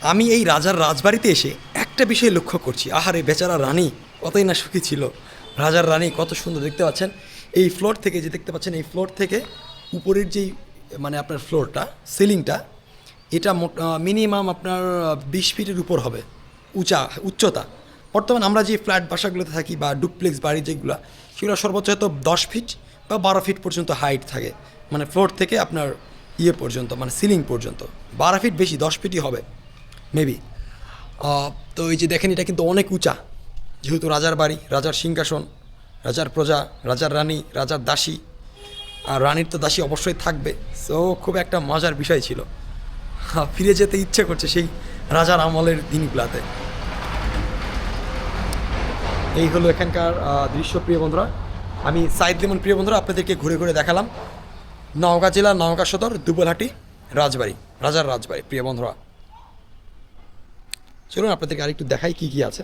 আমি এই রাজার রাজবাড়িতে এসে একটা বিষয় লক্ষ্য করছি, আহারে বেচারা রানী কতই না সুখী ছিল। রাজার রানী কত সুন্দর দেখতে পাচ্ছেন। এই ফ্লোর থেকে যে দেখতে পাচ্ছেন, এই ফ্লোর থেকে উপরের যেই মানে আপনার ফ্লোরটা, সিলিংটা, এটা মিনিমাম আপনার 20 ফিটের উপর হবে উচ্চতা। বর্তমানে আমরা যে ফ্ল্যাট বাসাগুলোতে থাকি বা ডুপ্লেক্স বাড়ি যেগুলো, সেগুলো সর্বোচ্চ হয়তো 10 ফিট বা 12 ফিট পর্যন্ত হাইট থাকে, মানে ফ্লোর থেকে আপনার ইয়ে পর্যন্ত, মানে সিলিং পর্যন্ত। 12 ফিট বেশি, 10 ফিটই হবে মেবি। তো এই যে দেখেন, এটা কিন্তু অনেক উঁচা, যেহেতু রাজার বাড়ি, রাজার সিংহাসন, রাজার প্রজা, রাজার রানী, রাজার দাসী, আর রানীর তো দাসী অবশ্যই থাকবে। সো খুব একটা মজার বিষয় ছিল। ফিরে যেতে ইচ্ছে করছে সেই রাজার আমলের দিনগুলাতে। এই হলো এখানকার দৃশ্য প্রিয় বন্ধুরা। আমি সাইদ লিমন প্রিয় বন্ধুরা আপনাদেরকে ঘুরে ঘুরে দেখালাম নওগাঁ জেলার নওগাঁ সদর দুবলহাটি রাজবাড়ি, রাজার রাজবাড়ি প্রিয় বন্ধুরা। চলুন আপনাদেরকে আরেকটু দেখাই কী কী আছে।